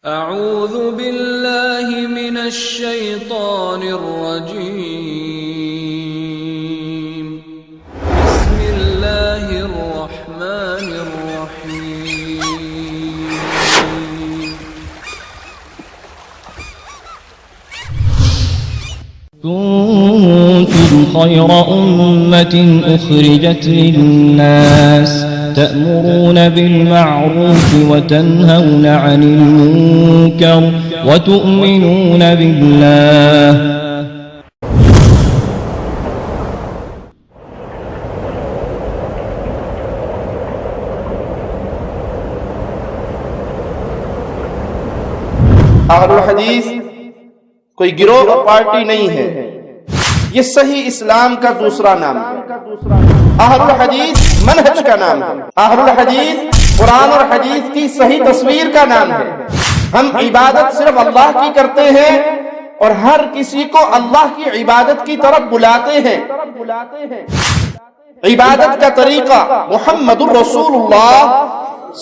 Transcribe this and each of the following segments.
اعوذ باللہ من الشیطان الرجیم بسم اللہ الرحمن الرحیم كنتم خير أمة أخرجت للناس تأمرون بالمعروف وتنهون عن المنكر وتؤمنون بالله اہل الحدیث کوئی گروہ اور پارٹی نہیں ہے، یہ صحیح اسلام کا دوسرا نام ہے۔ اہل الحدیث منہج کا نام ہے، اہل الحدیث قرآن اور حدیث کی صحیح تصویر کا نام ہے۔ ہم عبادت صرف اللہ کی کرتے ہیں اور ہر کسی کو اللہ کی عبادت کی طرف بلاتے ہیں۔ عبادت کا طریقہ محمد الرسول اللہ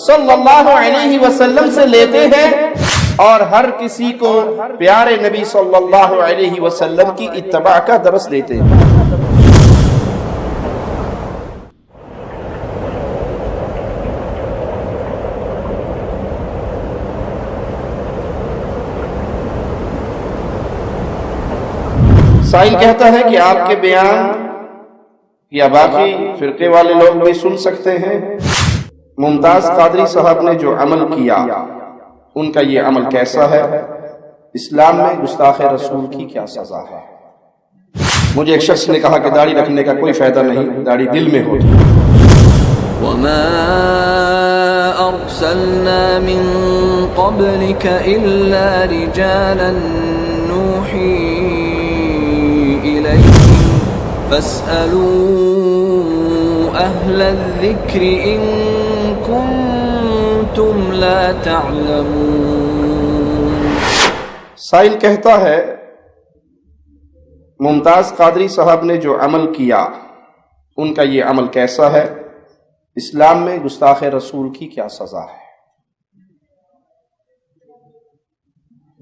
صلی اللہ علیہ وسلم سے لیتے ہیں اور ہر کسی کو پیارے نبی صلی اللہ علیہ وسلم کی اتباع کا درس دیتے ہیں۔ سائل کہتا ہے کہ آپ کے بیان یا باقی فرقے والے لوگ بھی سن سکتے ہیں، ممتاز قادری صاحب نے جو عمل کیا ان کا یہ عمل کیسا ہے؟ اسلام میں گستاخ رسول کی کیا سزا ہے؟ مجھے ایک شخص نے کہا کہ داڑھی رکھنے کا کوئی فائدہ نہیں، داڑھی دل میں ہوتی۔ وما ارسلنا من قبلك الا رجالا نوحي الیہم فاسألوا اہل الذکر ان کنتم لا تعلمون۔ سائل کہتا ہے ممتاز قادری صاحب نے جو عمل کیا ان کا یہ عمل کیسا ہے؟ اسلام میں گستاخ رسول کی کیا سزا ہے؟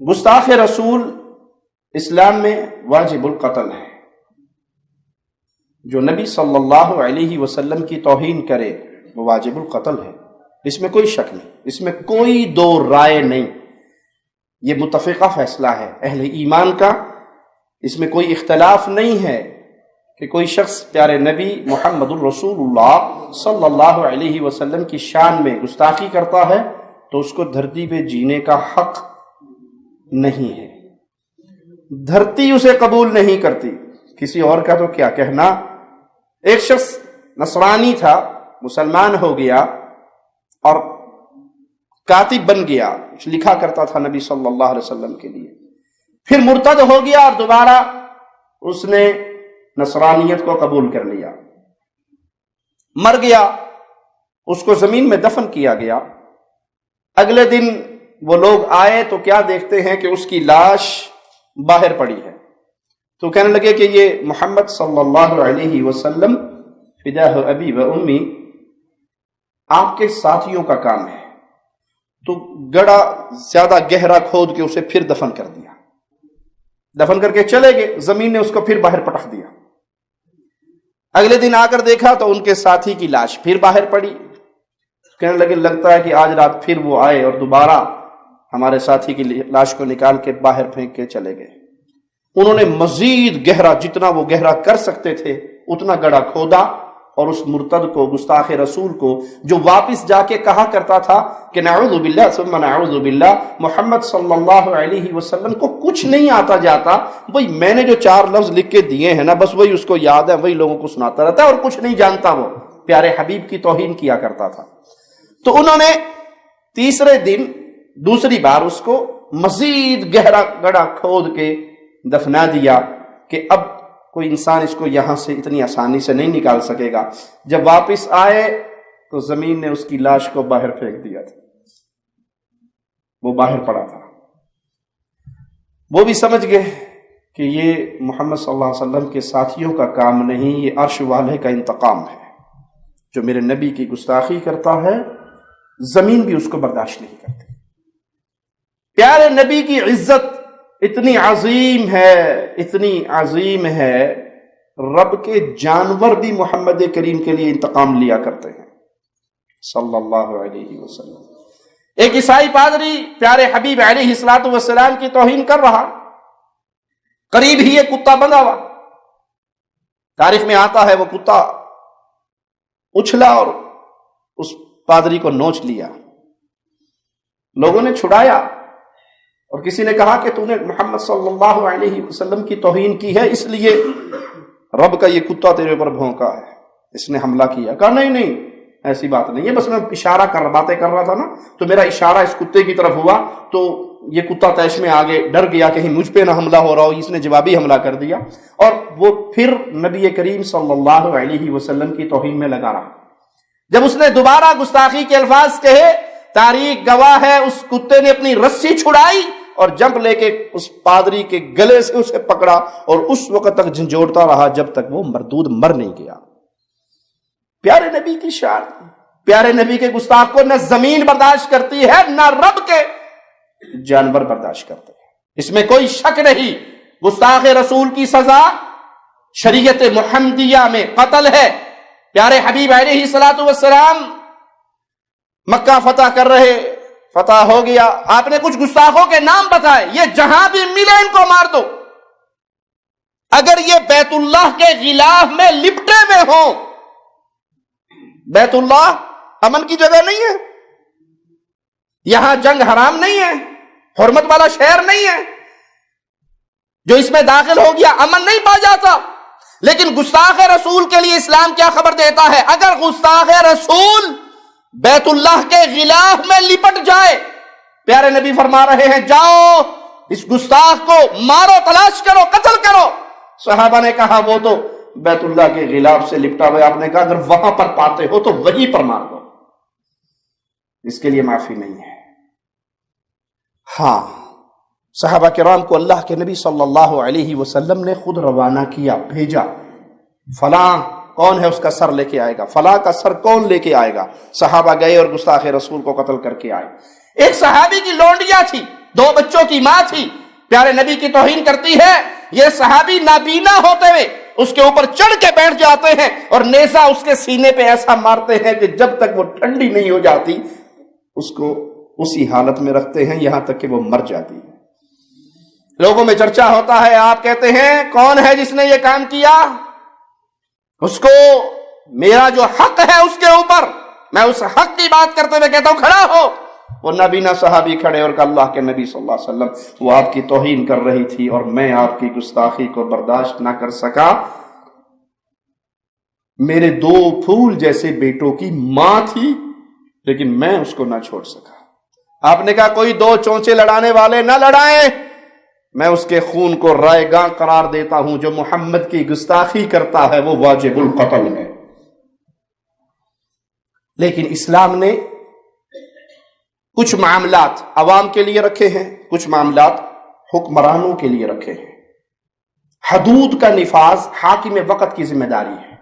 گستاخ رسول اسلام میں واجب القتل ہے۔ جو نبی صلی اللہ علیہ وسلم کی توہین کرے وہ واجب القتل ہے، اس میں کوئی شک نہیں، اس میں کوئی دو رائے نہیں، یہ متفقہ فیصلہ ہے اہل ایمان کا، اس میں کوئی اختلاف نہیں ہے کہ کوئی شخص پیارے نبی محمد الرسول اللہ صلی اللہ علیہ وسلم کی شان میں گستاخی کرتا ہے تو اس کو دھرتی پہ جینے کا حق نہیں ہے، دھرتی اسے قبول نہیں کرتی، کسی اور کا تو کیا کہنا۔ ایک شخص نصرانی تھا، مسلمان ہو گیا اور کاتب بن گیا، لکھا کرتا تھا نبی صلی اللہ علیہ وسلم کے لیے، پھر مرتد ہو گیا اور دوبارہ اس نے نصرانیت کو قبول کر لیا، مر گیا، اس کو زمین میں دفن کیا گیا۔ اگلے دن وہ لوگ آئے تو کیا دیکھتے ہیں کہ اس کی لاش باہر پڑی ہے، تو کہنے لگے کہ یہ محمد صلی اللہ علیہ وسلم فداہ ابی و امی آپ کے ساتھیوں کا کام ہے، تو گڑا زیادہ گہرا کھود کے اسے پھر دفن کر دیا، دفن کر کے چلے گئے، زمین نے اس کو پھر باہر پٹخ دیا۔ اگلے دن آ کر دیکھا تو ان کے ساتھی کی لاش پھر باہر پڑی، کہنے لگے لگتا ہے کہ آج رات پھر وہ آئے اور دوبارہ ہمارے ساتھی کی لاش کو نکال کے باہر پھینک کے چلے گئے۔ انہوں نے مزید گہرا، جتنا وہ گہرا کر سکتے تھے اتنا گڑا کھودا اور اس مرتد کو، گستاخ رسول کو، جو واپس جا کے کہا کرتا تھا کہ نعوذ باللہ ثم نعوذ باللہ، محمد صلی اللہ علیہ وسلم کو کچھ نہیں آتا جاتا، وہی میں نے جو 4 لفظ لکھ کے دیے ہیں نا بس وہی اس کو یاد ہے، وہی لوگوں کو سناتا رہتا ہے اور کچھ نہیں جانتا، وہ پیارے حبیب کی توہین کیا کرتا تھا۔ تو انہوں نے تیسرے دن دوسری بار اس کو مزید گہرا گڑا کھود کے دفنا دیا کہ اب کوئی انسان اس کو یہاں سے اتنی آسانی سے نہیں نکال سکے گا۔ جب واپس آئے تو زمین نے اس کی لاش کو باہر پھینک دیا تھا، وہ باہر پڑا تھا۔ وہ بھی سمجھ گئے کہ یہ محمد صلی اللہ علیہ وسلم کے ساتھیوں کا کام نہیں، یہ عرش والے کا انتقام ہے، جو میرے نبی کی گستاخی کرتا ہے زمین بھی اس کو برداشت نہیں کرتی۔ پیارے نبی کی عزت اتنی عظیم ہے، رب کے جانور بھی محمد کریم کے لیے انتقام لیا کرتے ہیں صلی اللہ علیہ وسلم۔ ایک عیسائی پادری پیارے حبیب علیہ السلام کی توہین کر رہا، قریب ہی ایک کتا بندھا ہوا، تاریخ میں آتا ہے وہ کتا اچھلا اور اس پادری کو نوچ لیا، لوگوں نے چھڑایا اور کسی نے کہا کہ تو نے محمد صلی اللہ علیہ وسلم کی توہین کی ہے، اس لیے رب کا یہ کتا تیرے اوپر بھونکا ہے، اس نے حملہ کیا۔ کہا نہیں ایسی بات نہیں ہے، بس میں اشارہ باتیں کر رہا تھا نا، تو میرا اشارہ اس کتے کی طرف ہوا تو یہ کتا تیش میں آگے ڈر گیا کہیں مجھ پہ نہ حملہ ہو رہا ہو، اس نے جوابی حملہ کر دیا اور وہ پھر نبی کریم صلی اللہ علیہ وسلم کی توہین میں لگا رہا۔ جب اس نے دوبارہ گستاخی کے الفاظ کہے، تاریخ گواہ ہے اس کتے نے اپنی رسی چھڑائی اور جمپ لے کے اس پادری کے گلے سے اسے پکڑا اور اس وقت تک جھنجھوڑتا رہا جب تک وہ مردود مر نہیں گیا۔ پیارے نبی کی شان، پیارے نبی کے گستاخ کو نہ زمین برداشت کرتی ہے نہ رب کے جانور برداشت کرتے ہیں، اس میں کوئی شک نہیں۔ گستاخ رسول کی سزا شریعت محمدیہ میں قتل ہے۔ پیارے حبیب علیہ السلام مکہ فتح کر رہے، فتح ہو گیا، آپ نے کچھ گستاخوں کے نام بتائے، یہ جہاں بھی ملے ان کو مار دو۔ اگر یہ بیت اللہ کے غلاف میں لپٹے ہوئے ہوں، بیت اللہ امن کی جگہ نہیں ہے، یہاں جنگ حرام نہیں ہے، حرمت والا شہر نہیں ہے، جو اس میں داخل ہو گیا امن نہیں پا جاتا۔ لیکن گستاخ رسول کے لیے اسلام کیا خبر دیتا ہے؟ اگر گستاخ رسول بیت اللہ کے غلاف میں لپٹ جائے، پیارے نبی فرما رہے ہیں جاؤ اس گستاخ کو مارو، تلاش کرو، قتل کرو۔ صحابہ نے کہا وہ تو بیت اللہ کے غلاف سے لپٹا ہوا، آپ نے کہا اگر وہاں پر پاتے ہو تو وہیں پر مار دو، اس کے لیے معافی نہیں ہے۔ ہاں، صحابہ کرام کو اللہ کے نبی صلی اللہ علیہ وسلم نے خود روانہ کیا، بھیجا، فلاں کون ہے اس کا سر لے کے آئے گا، فلاں کا سر کون لے کے آئے گا۔ صحابہ گئے اور گستاخ رسول کو قتل کر کے آئے۔ ایک صحابی کی لونڈیا تھی، 2 بچوں کی ماں تھی، پیارے نبی کی توہین کرتی ہے، یہ صحابی نابینا ہوتے ہوئے اس کے اوپر چڑھ کے بیٹھ جاتے ہیں اور نیزہ اس کے سینے پہ ایسا مارتے ہیں کہ جب تک وہ ٹھنڈی نہیں ہو جاتی اس کو اسی حالت میں رکھتے ہیں یہاں تک کہ وہ مر جاتی ہے۔ لوگوں میں چرچا ہوتا ہے، آپ کہتے ہیں کون ہے جس نے یہ کام کیا؟ اس کو میرا جو حق ہے اس کے اوپر، میں اس حق کی بات کرتے ہوئے کہتا ہوں کھڑا ہو۔ وہ نابینا صحابی کھڑے اور کہا اللہ کے نبی صلی اللہ علیہ وسلم وہ آپ کی توہین کر رہی تھی اور میں آپ کی گستاخی کو برداشت نہ کر سکا، میرے 2 پھول جیسے بیٹوں کی ماں تھی لیکن میں اس کو نہ چھوڑ سکا۔ آپ نے کہا کوئی 2 چونچے لڑانے والے نہ لڑائیں، میں اس کے خون کو رائے گاں قرار دیتا ہوں، جو محمد کی گستاخی کرتا ہے وہ واجب القتل ہے۔ لیکن اسلام نے کچھ معاملات عوام کے لیے رکھے ہیں، کچھ معاملات حکمرانوں کے لیے رکھے ہیں۔ حدود کا نفاذ حاکم وقت کی ذمہ داری ہے۔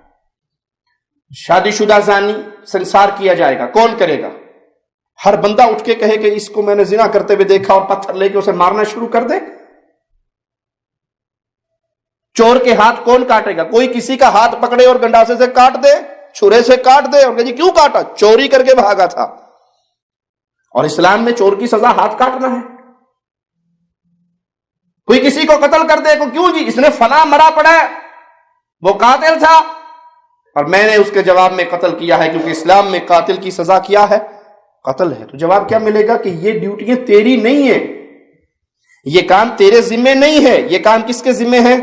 شادی شدہ زانی سنسار کیا جائے گا، کون کرے گا؟ ہر بندہ اٹھ کے کہے کہ اس کو میں نے زنا کرتے ہوئے دیکھا اور پتھر لے کے اسے مارنا شروع کر دے؟ چور کے ہاتھ کون کاٹے گا؟ کوئی کسی کا ہاتھ پکڑے اور گنڈاسے سے کاٹ دے، چھرے سے کاٹ دے اور کہ جی کیوں کاٹا؟ چوری کر کے بھاگا تھا۔ اور اسلام میں چور کی سزا ہاتھ کاٹنا ہے۔ کوئی کسی کو قتل کر دے، کو کیوں جی اس نے فلاں مرا پڑا ہے، وہ قاتل تھا اور میں نے اس کے جواب میں قتل کیا ہے، کیونکہ اسلام میں قاتل کی سزا کیا ہے؟ قتل ہے۔ تو جواب کیا ملے گا کہ یہ ڈیوٹیاں تیری نہیں ہیں، یہ کام تیرے ذمے نہیں ہے، یہ کام کس کے ذمے ہے؟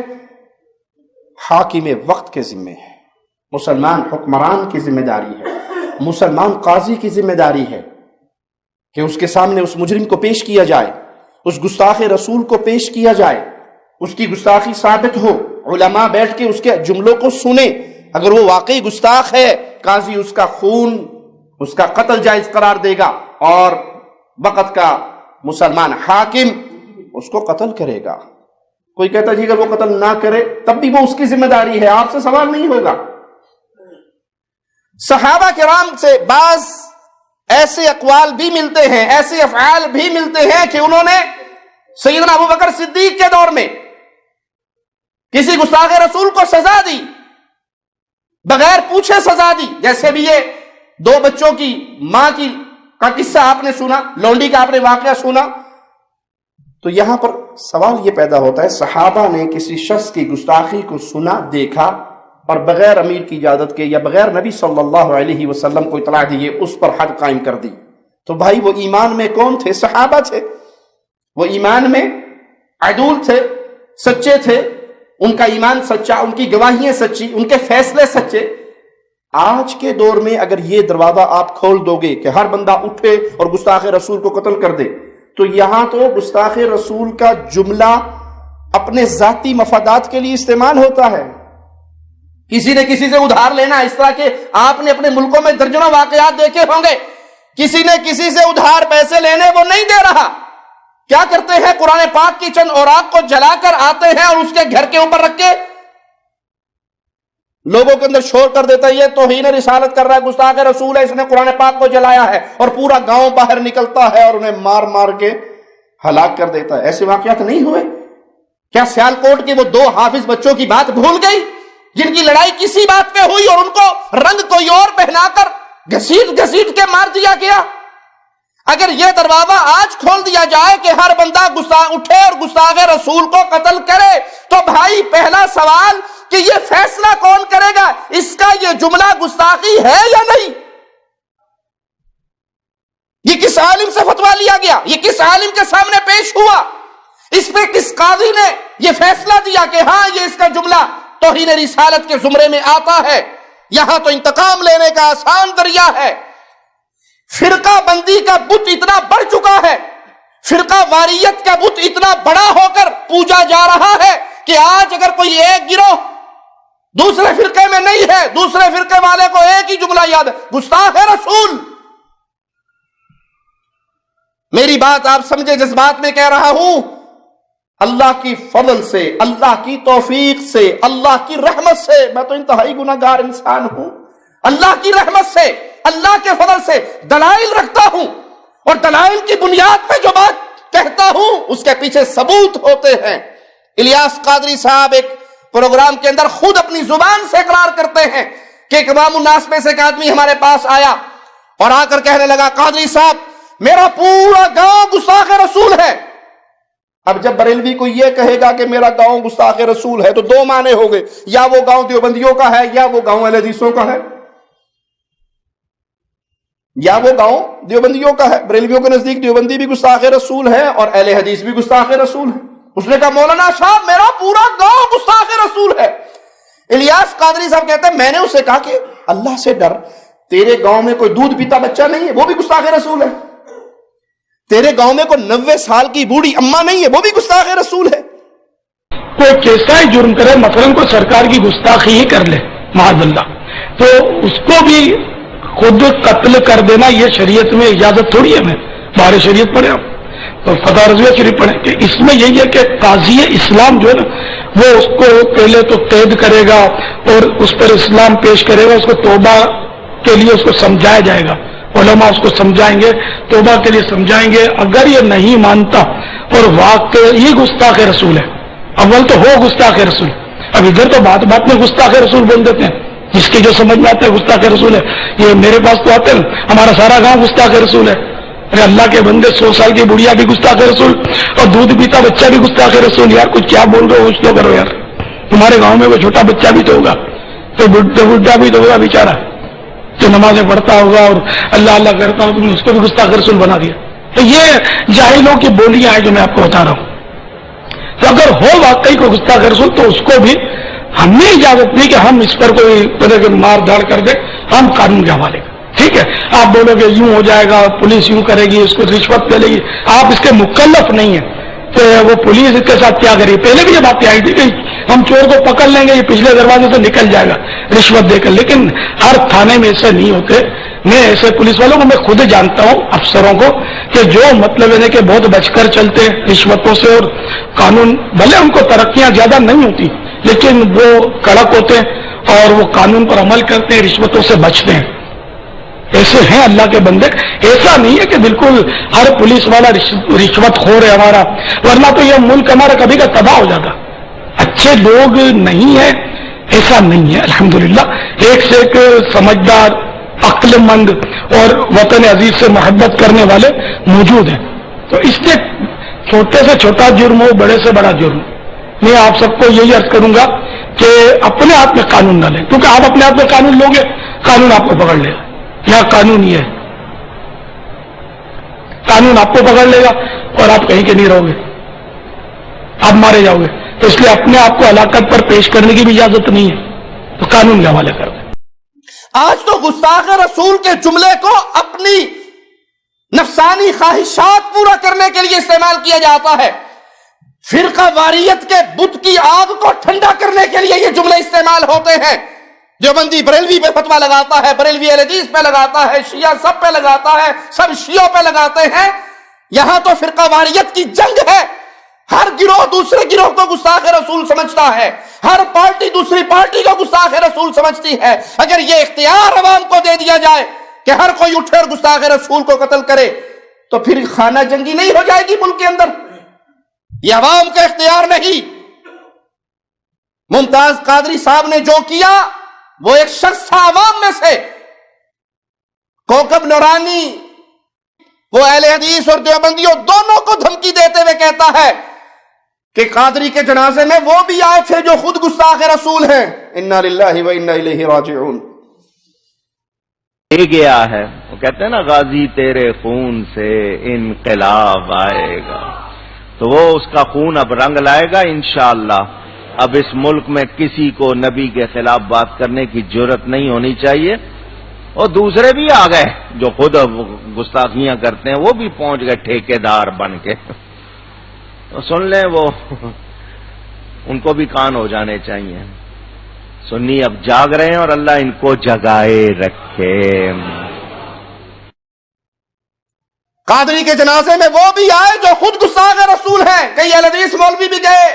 حاکم وقت کے ذمے ہے، مسلمان حکمران کی ذمہ داری ہے، مسلمان قاضی کی ذمہ داری ہے کہ اس کے سامنے اس مجرم کو پیش کیا جائے، اس گستاخ رسول کو پیش کیا جائے، اس کی گستاخی ثابت ہو، علماء بیٹھ کے اس کے جملوں کو سنیں، اگر وہ واقعی گستاخ ہے قاضی اس کا خون، اس کا قتل جائز قرار دے گا اور وقت کا مسلمان حاکم اس کو قتل کرے گا۔ کوئی کہتا جی اگر وہ قتل نہ کرے تب بھی وہ اس کی ذمہ داری ہے، آپ سے سوال نہیں ہوگا۔ صحابہ کرام سے بعض ایسے اقوال بھی ملتے ہیں، ایسے افعال بھی ملتے ہیں کہ انہوں نے سیدنا ابو بکر صدیق کے دور میں کسی گستاخ رسول کو سزا دی، بغیر پوچھے سزا دی. جیسے بھی یہ 2 بچوں کی ماں کا قصہ آپ نے سنا، لونڈی کا آپ نے واقعہ سنا. تو یہاں پر سوال یہ پیدا ہوتا ہے، صحابہ نے کسی شخص کی گستاخی کو سنا، دیکھا، اور بغیر امیر کی اجازت کے یا بغیر نبی صلی اللہ علیہ وسلم کو اطلاع دیے اس پر حد قائم کر دی. تو بھائی وہ ایمان میں کون تھے؟ صحابہ تھے. وہ ایمان میں عدول تھے، سچے تھے، ان کا ایمان سچا، ان کی گواہیاں سچی، ان کے فیصلے سچے. آج کے دور میں اگر یہ دروازہ آپ کھول دو گے کہ ہر بندہ اٹھے اور گستاخ رسول کو قتل کر دے، تو یہاں تو گستاخ رسول کا جملہ اپنے ذاتی مفادات کے لیے استعمال ہوتا ہے. کسی نے کسی سے ادھار لینا، اس طرح کے آپ نے اپنے ملکوں میں درجنوں واقعات دیکھے ہوں گے. کسی نے کسی سے ادھار پیسے لینے، وہ نہیں دے رہا. کیا کرتے ہیں؟ قرآن پاک کی چند اوراق کو جلا کر آتے ہیں اور اس کے گھر کے اوپر رکھ کے لوگوں کے اندر شور کر دیتا ہے، یہ توہین رسالت کر رہا ہے، گستاخ رسول ہے، اس نے قرآن پاک کو جلایا ہے، اور پورا گاؤں باہر نکلتا ہے اور انہیں مار مار کے ہلاک کر دیتا ہے. ایسے واقعات نہیں ہوئے؟ کیا سیالکوٹ کے وہ 2 حافظ بچوں کی بات بھول گئی جن کی لڑائی کسی بات پہ ہوئی اور ان کو رنگ کوئی اور پہنا کر گھسیٹ گھسیٹ کے مار دیا گیا؟ اگر یہ دروازہ آج کھول دیا جائے کہ ہر بندہ اٹھے اور گستاخ رسول کو قتل کرے، تو بھائی پہلا سوال کہ یہ فیصلہ کون کرے گا؟ اس کا یہ جملہ گستاخی ہے یا نہیں؟ یہ کس عالم سے فتویٰ لیا گیا؟ یہ کس عالم کے سامنے پیش ہوا؟ اس پہ کس قاضی نے یہ فیصلہ دیا کہ ہاں یہ اس کا جملہ توہین رسالت کے زمرے میں آتا ہے؟ یہاں تو انتقام لینے کا آسان ذریعہ ہے. فرقہ بندی کا بت اتنا بڑھ چکا ہے، فرقہ واریت کا بت اتنا بڑا ہو کر پوجا جا رہا ہے کہ آج اگر کوئی ایک گروہ دوسرے فرقے میں نہیں ہے، دوسرے فرقے والے کو ایک ہی جملہ یاد ہے، گستاخ رسول. میری بات آپ سمجھے جس بات میں کہہ رہا ہوں، اللہ کی فضل سے، اللہ کی توفیق سے، اللہ کی رحمت سے، میں تو انتہائی گناہگار انسان ہوں، اللہ کی رحمت سے، اللہ کے فضل سے دلائل رکھتا ہوں، اور دلائل کی بنیاد پہ جو بات کہتا ہوں اس کے پیچھے ثبوت ہوتے ہیں. الیاس قادری صاحب ایک پروگرام کے اندر خود اپنی زبان سے اقرار کرتے ہیں کہ امام الناس میں سے ایک آدمی ہمارے پاس آیا اور آ کر کہنے لگا، قادری صاحب میرا پورا گاؤں گستاخ رسول ہے. اب جب بریلوی کو یہ کہے گا کہ میرا گاؤں گستاخ رسول ہے تو 2 معنی ہو گئے، یا وہ گاؤں دیوبندیوں کا ہے یا وہ گاؤں اہل حدیثوں کا ہے، یا وہ گاؤں دیوبندیوں کا ہے. بریلویوں کے نزدیک دیوبندی بھی گستاخ رسول ہے اور اہل حدیث بھی گستاخ رسول ہے. اس نے کہا مولانا صاحب میرا پورا گاؤں گستاخ رسول ہے. الیاس قادری صاحب کہتے ہیں میں نے اسے کہا کہ اللہ سے ڈر، تیرے گاؤں میں کوئی دودھ پیتا بچہ نہیں ہے، وہ بھی گستاخ رسول ہے. تیرے گاؤں میں کوئی 90 سال کی بوڑھی اماں نہیں ہے، وہ بھی گستاخ رسول ہے. کوئی کیسا ہی جرم کرے، مثلا کوئی سرکار کی گستاخی ہی کر لے معاذ اللہ، تو اس کو بھی خود قتل کر دینا یہ شریعت میں اجازت تھوڑی ہے. میں بارے شریعت پڑھے آپ تو فتح رضویہ شریف پڑھیں کہ اس میں یہی ہے کہ قاضی اسلام جو ہے نا وہ اس کو پہلے تو قید کرے گا اور اس پر اسلام پیش کرے گا، اس کو توبہ کے لیے اس کو سمجھایا جائے گا، علماء اس کو سمجھائیں گے، توبہ کے لیے سمجھائیں گے. اگر یہ نہیں مانتا اور واقعی گستاخ رسول ہے، اول تو ہو گستاخ رسول، اب ادھر تو بات بات میں گستاخ رسول بول دیتے ہیں، جس کی جو سمجھ میں آتا ہے گستاخ رسول ہے. یہ میرے پاس تو آتے ہیں ہمارا سارا گاؤں گستاخ رسول ہے. ارے اللہ کے بندے 100 سال کی بڑھیا بھی گستاخ رسول اور دودھ پیتا بچہ بھی گستاخ رسول. یار کچھ کیا بول رہے ہو، کچھ تو کرو یار. تمہارے گاؤں میں کوئی چھوٹا بچہ بھی تو ہوگا، تو بڈھا بھی تو ہوگا بیچارہ، جو نمازیں پڑھتا ہوگا اور اللہ اللہ کرتا ہوگا، تم نے اس کو بھی گستاخ رسول بنا دیا. تو یہ جاہلوں کی بولیاں ہیں جو میں آپ کو بتا رہا ہوں. تو اگر ہو واقعی کو گستاخ رسول تو اس کو بھی ہم نے اجازت نہیں کہ ہم اس پر کوئی مار دھاڑ کر دیں، ہم قانون کے حوالے کا. ٹھیک ہے، آپ بولو گے یوں ہو جائے گا، پولیس یوں کرے گی، اس کو رشوت ملے گی، آپ اس کے مکلف نہیں ہیں. تو وہ پولیس کے ساتھ کیا کرے؟ پہلے بھی یہ باتیں آئی تھی کہ ہم چور کو پکڑ لیں گے، یہ پچھلے دروازے سے نکل جائے گا رشوت دے کر. لیکن ہر تھانے میں ایسے نہیں ہوتے. میں ایسے پولیس والوں کو میں خود جانتا ہوں، افسروں کو، کہ جو مطلب ہے کہ بہت بچ کر چلتے ہیں رشوتوں سے، اور قانون بھلے ان کو ترقیاں زیادہ نہیں ہوتی لیکن وہ کڑک ہوتے ہیں اور وہ قانون پر عمل کرتے ہیں، رشوتوں سے بچتے ہیں. ایسے ہیں اللہ کے بندے. ایسا نہیں ہے کہ بالکل ہر پولیس والا رشوت خور ہے ہمارا، ورنہ تو یہ ملک ہمارا کبھی کا تباہ ہو جاتا. اچھے لوگ نہیں ہیں ایسا نہیں ہے، الحمدللہ ایک سے ایک سمجھدار، عقل مند اور وطن عزیز سے محبت کرنے والے موجود ہیں. تو اس لیے چھوٹے سے چھوٹا جرم ہو، بڑے سے بڑا جرم، میں آپ سب کو یہی عرض کروں گا کہ اپنے ہاتھ میں قانون نہ لیں، کیونکہ آپ اپنے ہاتھ میں قانون لوگے قانون آپ کو پکڑ لے گا. یہاں قانون یہ ہے، قانون آپ کو پکڑ لے گا اور آپ کہیں کے نہیں رہو گے، آپ مارے جاؤ گے. تو اس لیے اپنے آپ کو ہلاکت پر پیش کرنے کی بھی اجازت نہیں ہے، تو قانون کے حوالے کر دیں. آج تو گستاخ رسول کے جملے کو اپنی نفسانی خواہشات پورا کرنے کے لیے استعمال کیا جاتا ہے. فرقہ واریت کے بت کی آگ کو ٹھنڈا کرنے کے لیے یہ جملے استعمال ہوتے ہیں. دیوبندی بریلوی پہ فتویٰ لگاتا ہے، بریلوی اہل حدیث پہ لگاتا ہے، شیعہ سب پہ لگاتا ہے، سب شیعوں پہ لگاتے ہیں. یہاں تو فرقہ واریت کی جنگ ہے. ہر گروہ دوسرے گروہ کو گستاخ رسول سمجھتا ہے، ہر پارٹی دوسری پارٹی کو گستاخ رسول سمجھتی ہے. اگر یہ اختیار عوام کو دے دیا جائے کہ ہر کوئی اٹھے اور گستاخ رسول کو قتل کرے تو پھر خانہ جنگی نہیں ہو جائے گی ملک کے اندر. یہ عوام کا اختیار نہیں. ممتاز قادری صاحب نے جو کیا وہ ایک شخص تھا عوام میں سے. کوکب نورانی وہ اہل حدیث اور دیوبندیوں دونوں کو دھمکی دیتے ہوئے کہتا ہے کہ قادری کے جنازے میں وہ بھی آئے تھے جو خود گستاخ رسول ہیں. انا للہ و انا الیہ راجعون. گیا ہے وہ کہتے ہیں نا، غازی تیرے خون سے انقلاب آئے گا. تو وہ اس کا خون اب رنگ لائے گا انشاءاللہ. اب اس ملک میں کسی کو نبی کے خلاف بات کرنے کی جرت نہیں ہونی چاہیے. اور دوسرے بھی آ گئے جو خود گستاخیاں کرتے ہیں، وہ بھی پہنچ گئے ٹھیکیدار بن کے. تو سن لیں، وہ ان کو بھی کان ہو جانے چاہیے. سنی اب جاگ رہے ہیں اور اللہ ان کو جگائے رکھے. قادری کے جنازے میں وہ بھی آئے جو خود گستاخ رسول ہیں. کئی اہل حدیث مولوی بھی گئے،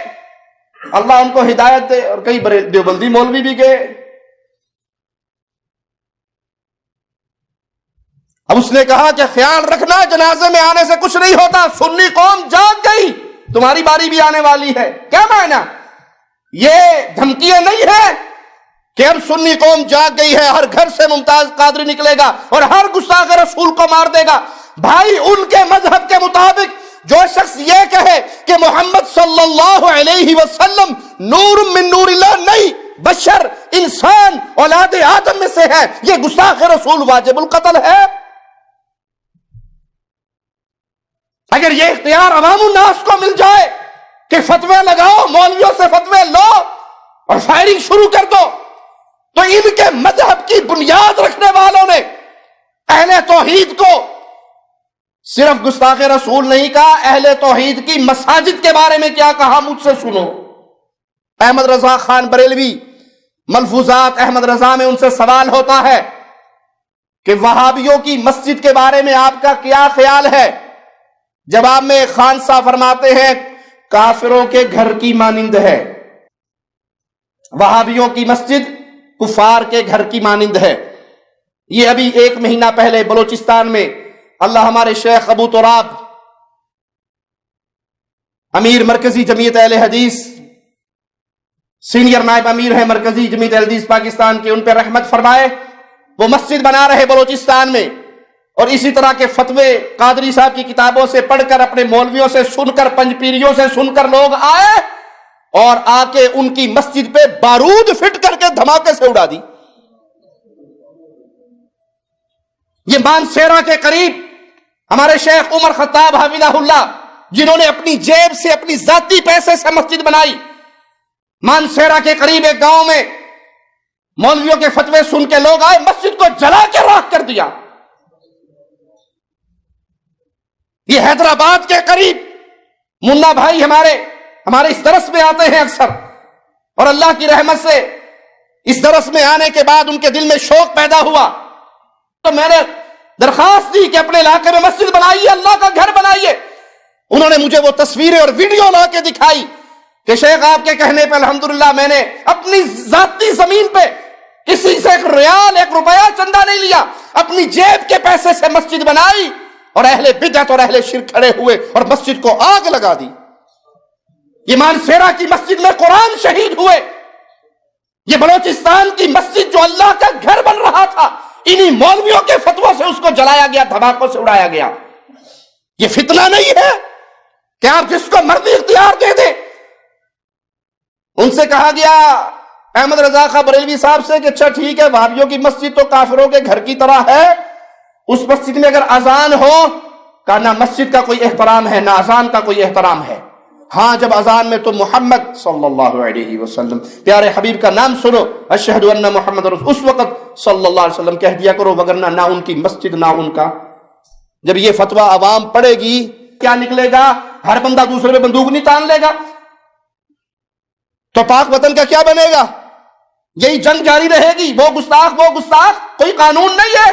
اللہ ان کو ہدایت دے، اور کئی دیوبندی مولوی بھی گئے. اب اس نے کہا کہ خیال رکھنا جنازے میں آنے سے کچھ نہیں ہوتا، سنی قوم جاگ گئی، تمہاری باری بھی آنے والی ہے. کیا معنی؟ یہ دھمکیاں نہیں ہے کہ اب سنی قوم جاگ گئی ہے، ہر گھر سے ممتاز قادری نکلے گا اور ہر گستاخ رسول کو مار دے گا. بھائی ان کے مذہب کے مطابق جو شخص یہ کہے کہ محمد صلی اللہ علیہ وسلم نور من نور اللہ نہیں، بشر انسان اولاد آدم میں سے ہے، یہ گستاخ رسول واجب القتل ہے. اگر یہ اختیار عوام الناس کو مل جائے کہ فتوے لگاؤ، مولویوں سے فتوے لو اور فائرنگ شروع کر دو، تو ان کے مذہب کی بنیاد رکھنے والوں نے اہل توحید کو صرف گستاخ رسول نہیں کہا، اہل توحید کی مساجد کے بارے میں کیا کہا مجھ سے سنو. احمد رضا خان بریلوی، ملفوظات احمد رضا میں ان سے سوال ہوتا ہے کہ وہابیوں کی مسجد کے بارے میں آپ کا کیا خیال ہے؟ جواب میں خان صاحب فرماتے ہیں کافروں کے گھر کی مانند ہے. وہابیوں کی مسجد کفار کے گھر کی مانند ہے. یہ ابھی 1 مہینہ پہلے بلوچستان میں اللہ ہمارے شیخ ابو تراب امیر مرکزی جمعیت اہل حدیث، سینئر نائب امیر ہیں مرکزی جمعیت اہل حدیث پاکستان کے، ان پہ رحمت فرمائے، وہ مسجد بنا رہے بلوچستان میں، اور اسی طرح کے فتوے قادری صاحب کی کتابوں سے پڑھ کر، اپنے مولویوں سے سن کر، پنج پیریوں سے سن کر لوگ آئے اور آ کے ان کی مسجد پہ بارود فٹ کر کے دھماکے سے اڑا دی. یہ مانسیرا کے قریب ہمارے شیخ عمر خطاب حفظہ اللہ، جنہوں نے اپنی جیب سے، اپنی ذاتی پیسے سے مسجد بنائی، مانسیرا کے قریب ایک گاؤں میں مولویوں کے فتوے سن کے لوگ آئے، مسجد کو جلا کے راکھ کر دیا. یہ حیدرآباد کے قریب منا بھائی ہمارے اس درس میں آتے ہیں اکثر، اور اللہ کی رحمت سے اس درس میں آنے کے بعد ان کے دل میں شوق پیدا ہوا، تو میں نے درخواست دی کہ اپنے علاقے میں مسجد بنائیے، اللہ کا گھر بنائیے. انہوں نے مجھے وہ تصویریں اور ویڈیو لا کے دکھائی کہ شیخ آپ کے کہنے پہ الحمدللہ میں نے اپنی ذاتی زمین پہ کسی سے 1 ریال 1 روپیہ چندہ نہیں لیا، اپنی جیب کے پیسے سے مسجد بنائی اور اہل بدعت اور اہل شرک کھڑے ہوئے اور مسجد کو آگ لگا دی. یہ مانسیرا کی مسجد میں قرآن شہید ہوئے. یہ بلوچستان کی مسجد جو اللہ کا گھر بن رہا تھا انہی مولویوں کے فتووں سے اس کو جلایا گیا, دھماکوں سے اڑایا گیا. یہ فتنہ نہیں ہے کہ آپ جس کو مرضی اختیار دے دیں. ان سے کہا گیا احمد رضا خان بریلوی صاحب سے کہ اچھا ٹھیک ہے, وہابیوں کی مسجد تو کافروں کے گھر کی طرح ہے, اس مسجد میں اگر اذان ہو, کہا نہ مسجد کا کوئی احترام ہے نہ اذان کا کوئی احترام ہے. ہاں جب اذان میں تو محمد صلی اللہ علیہ وسلم پیارے حبیب کا نام سنو, اشہد ان محمد رسول, اس وقت صلی اللہ علیہ وسلم کہہ دیا کرو, وگرنہ نہ ان کی مسجد نہ ان کا. جب یہ فتویٰ عوام پڑے گی کیا نکلے گا؟ ہر بندہ دوسرے پہ بندوق نہیں تان لے گا تو پاک وطن کا کیا بنے گا؟ یہی جنگ جاری رہے گی, وہ گستاخ, کوئی قانون نہیں ہے.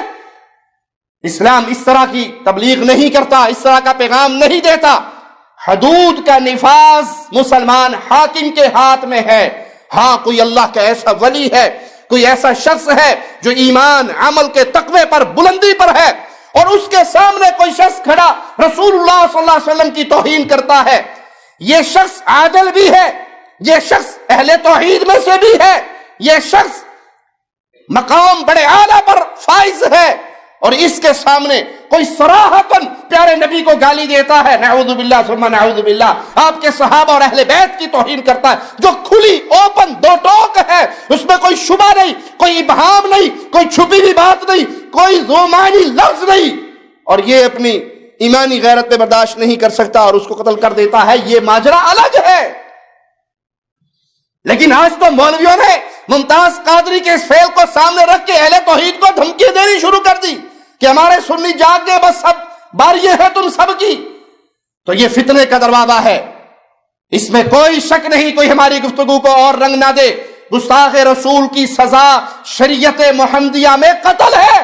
اسلام اس طرح کی تبلیغ نہیں کرتا, اس طرح کا پیغام نہیں دیتا. حدود کا نفاذ مسلمان حاکم کے ہاتھ میں ہے. ہاں کوئی اللہ کا ایسا ولی ہے, کوئی ایسا شخص ہے جو ایمان عمل کے تقوی پر بلندی پر ہے, اور اس کے سامنے کوئی شخص کھڑا رسول اللہ صلی اللہ علیہ وسلم کی توہین کرتا ہے, یہ شخص عادل بھی ہے, یہ شخص اہل توحید میں سے بھی ہے, یہ شخص مقام بڑے اعلیٰ پر فائز ہے, اور اس کے سامنے کوئی صراحتاً پیارے نبی کو گالی دیتا ہے, نعوذ باللہ ثم نعوذ باللہ, آپ کے صحابہ اور اہل بیت کی توہین کرتا ہے, جو کھلی اوپن دو ٹوک ہے, اس میں کوئی شبہ نہیں, کوئی ابہام نہیں, کوئی چھپی ہوئی بات نہیں, کوئی ذو معنی لفظ نہیں, اور یہ اپنی ایمانی غیرت پہ برداشت نہیں کر سکتا اور اس کو قتل کر دیتا ہے. یہ ماجرا الگ ہے. لیکن آج تو مولویوں نے ممتاز قادری کے اس فعل کو سامنے رکھ کے اہل توحید کو دھمکی دینی شروع کر دی کہ ہمارے سنی جاگ گئے, بس سب باری ہے تم سب کی. تو یہ فتنے کا دروازہ ہے, اس میں کوئی شک نہیں. کوئی ہماری گفتگو کو اور رنگ نہ دے. گستاخ رسول کی سزا شریعت محمدیہ میں قتل ہے,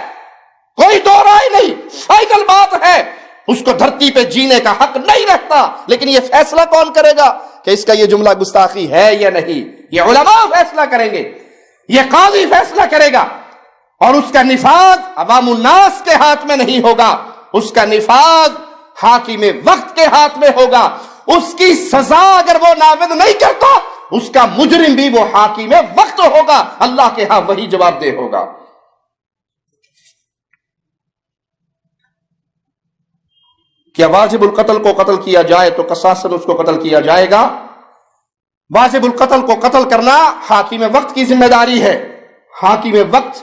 کوئی دو رائے نہیں, فائنل بات ہے. اس کو دھرتی پہ جینے کا حق نہیں رہتا. لیکن یہ فیصلہ کون کرے گا کہ اس کا یہ جملہ گستاخی ہے یا نہیں؟ یہ علماء فیصلہ کریں گے, یہ قاضی فیصلہ کرے گا, اور اس کا نفاذ عوام الناس کے ہاتھ میں نہیں ہوگا, اس کا نفاذ حاکم وقت کے ہاتھ میں ہوگا. اس کی سزا اگر وہ نافذ نہیں کرتا, اس کا مجرم بھی وہ حاکم وقت ہوگا, اللہ کے ہاں وہی جواب دہ ہوگا. کیا واجب القتل کو قتل کیا جائے تو قصاصاً اس کو قتل کیا جائے گا؟ واجب القتل کو قتل کرنا حاکم وقت کی ذمہ داری ہے. حاکم وقت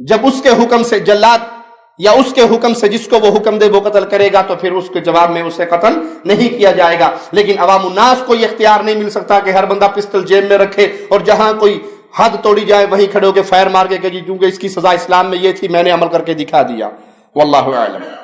جب اس کے حکم سے جلاد یا اس کے حکم سے جس کو وہ حکم دے وہ قتل کرے گا تو پھر اس کے جواب میں اسے قتل نہیں کیا جائے گا. لیکن عوام الناس کو یہ اختیار نہیں مل سکتا کہ ہر بندہ پستل جیب میں رکھے اور جہاں کوئی حد توڑی جائے وہیں کھڑے ہو کے فائر مار کے کہ جی کیونکہ اس کی سزا اسلام میں یہ تھی میں نے عمل کر کے دکھا دیا. واللہ اعلم.